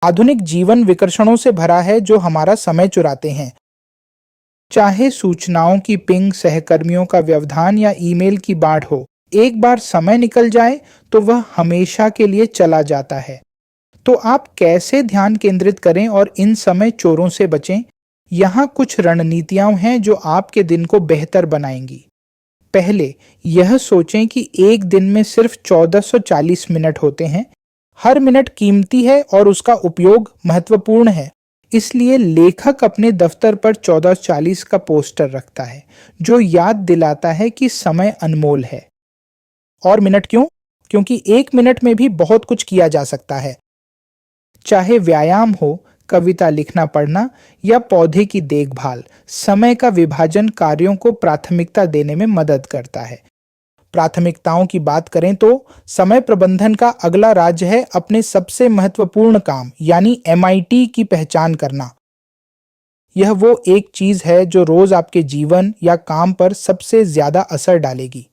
आधुनिक जीवन विकर्षणों से भरा है जो हमारा समय चुराते हैं। चाहे सूचनाओं की पिंग, सहकर्मियों का व्यवधान या ईमेल की बाढ़ हो, एक बार समय निकल जाए तो वह हमेशा के लिए चला जाता है। तो आप कैसे ध्यान केंद्रित करें और इन समय चोरों से बचें? यहाँ कुछ रणनीतियां हैं जो आपके दिन को बेहतर बनाएंगी। पहले, यह सोचें कि एक दिन में सिर्फ 1440 मिनट होते हैं। हर मिनट कीमती है और उसका उपयोग महत्वपूर्ण है। इसलिए लेखक अपने दफ्तर पर 1440 का पोस्टर रखता है, जो याद दिलाता है कि समय अनमोल है। और मिनट क्यों? क्योंकि एक मिनट में भी बहुत कुछ किया जा सकता है। चाहे व्यायाम हो, कविता लिखना पढ़ना या पौधे की देखभाल, समय का विभाजन कार्यों को प्राथमिकता देने में मदद करता है। प्राथमिकताओं की बात करें तो समय प्रबंधन का अगला राज्य है अपने सबसे महत्वपूर्ण काम यानी MIT की पहचान करना। यह वो एक चीज है जो रोज आपके जीवन या काम पर सबसे ज्यादा असर डालेगी।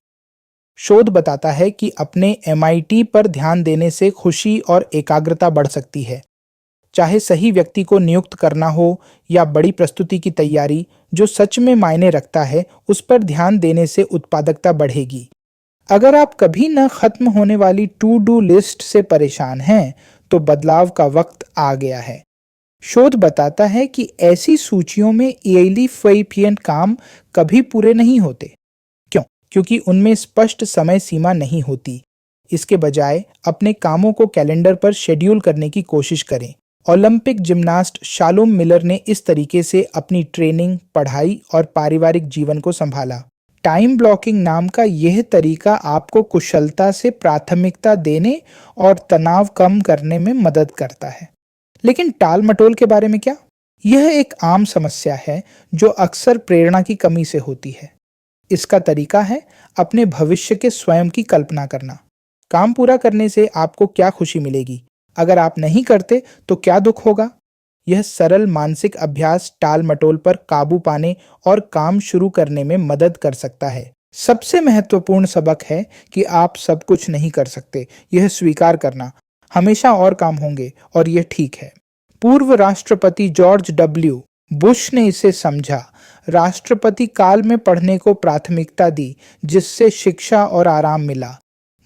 शोध बताता है कि अपने MIT पर ध्यान देने से खुशी और एकाग्रता बढ़ सकती है। चाहे सही व्यक्ति को नियुक्त करना हो या बड़ी प्रस्तुति की तैयारी, जो सच में मायने रखता है, उस पर ध्यान देने से उत्पादकता बढ़ेगी। अगर आप कभी न खत्म होने वाली टू डू लिस्ट से परेशान हैं, तो बदलाव का वक्त आ गया है। शोध बताता है कि ऐसी सूचियों में एलिफेशिएंट काम कभी पूरे नहीं होते। क्यों? क्योंकि उनमें स्पष्ट समय सीमा नहीं होती। इसके बजाय अपने कामों को कैलेंडर पर शेड्यूल करने की कोशिश करें। ओलंपिक जिम्नास्ट शालोम मिलर ने इस तरीके से अपनी ट्रेनिंग, पढ़ाई और पारिवारिक जीवन को संभाला। टाइम ब्लॉकिंग नाम का यह तरीका आपको कुशलता से प्राथमिकता देने और तनाव कम करने में मदद करता है। लेकिन टाल मटोल के बारे में क्या? यह एक आम समस्या है जो अक्सर प्रेरणा की कमी से होती है। इसका तरीका है अपने भविष्य के स्वयं की कल्पना करना। काम पूरा करने से आपको क्या खुशी मिलेगी? अगर आप नहीं करते तो क्या दुख होगा? यह सरल मानसिक अभ्यास टाल मटोल पर काबू पाने और काम शुरू करने में मदद कर सकता है। सबसे महत्वपूर्ण सबक है कि आप सब कुछ नहीं कर सकते। यह स्वीकार करना, हमेशा और काम होंगे और यह ठीक है। पूर्व राष्ट्रपति जॉर्ज W. बुश ने इसे समझा। राष्ट्रपति काल में पढ़ने को प्राथमिकता दी, जिससे शिक्षा और आराम मिला।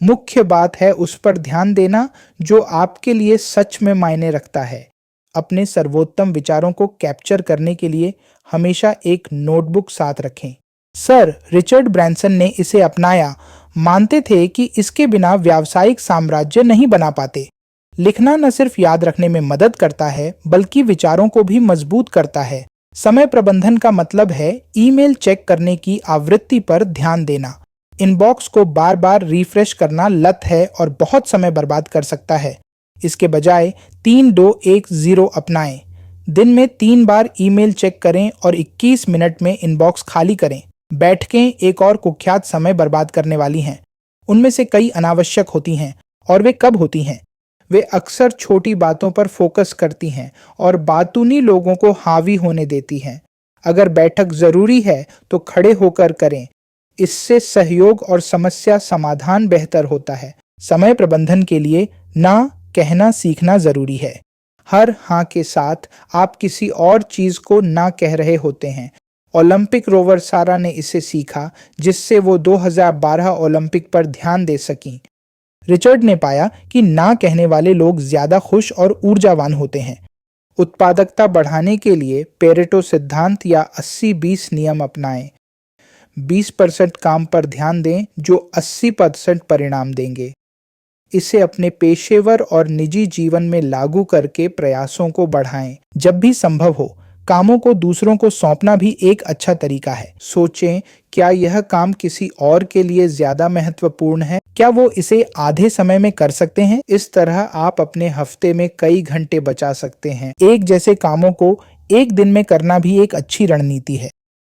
मुख्य बात है उस पर ध्यान देना जो आपके लिए सच में मायने रखता है। अपने सर्वोत्तम विचारों को कैप्चर करने के लिए हमेशा एक नोटबुक साथ रखें। सर रिचर्ड ब्रैंसन ने इसे अपनाया, मानते थे कि इसके बिना व्यावसायिक साम्राज्य नहीं बना पाते। लिखना न सिर्फ याद रखने में मदद करता है, बल्कि विचारों को भी मजबूत करता है। समय प्रबंधन का मतलब है ईमेल चेक करने की आवृत्ति पर ध्यान देना। इनबॉक्स को बार बार रिफ्रेश करना लत है और बहुत समय बर्बाद कर सकता है। इसके बजाय 3-2-1-0 अपनाएं। दिन में 3 बार ईमेल चेक करें और 21 मिनट में इनबॉक्स खाली करें। बैठकें एक और कुख्यात समय बर्बाद करने वाली हैं। उनमें से कई अनावश्यक होती हैं। और वे कब होती हैं? वे अक्सर छोटी बातों पर फोकस करती हैं और बातूनी लोगों को हावी होने देती हैं। अगर बैठक जरूरी है तो खड़े होकर करें। इससे सहयोग और समस्या समाधान बेहतर होता है। समय प्रबंधन के लिए ना कहना सीखना जरूरी है। हर हाँ के साथ आप किसी और चीज को ना कह रहे होते हैं। ओलंपिक रोवर सारा ने इसे सीखा, जिससे वो 2012 ओलंपिक पर ध्यान दे सकीं। रिचर्ड ने पाया कि ना कहने वाले लोग ज्यादा खुश और ऊर्जावान होते हैं। उत्पादकता बढ़ाने के लिए पेरेटो सिद्धांत या 80-20 नियम अपनाएं। 20% काम पर ध्यान दें जो 80% परिणाम देंगे। इसे अपने पेशेवर और निजी जीवन में लागू करके प्रयासों को बढ़ाएं। जब भी संभव हो, कामों को दूसरों को सौंपना भी एक अच्छा तरीका है। सोचें, क्या यह काम किसी और के लिए ज्यादा महत्वपूर्ण है? क्या वो इसे आधे समय में कर सकते हैं? इस तरह आप अपने हफ्ते में कई घंटे बचा सकते हैं। एक जैसे कामों को एक दिन में करना भी एक अच्छी रणनीति है।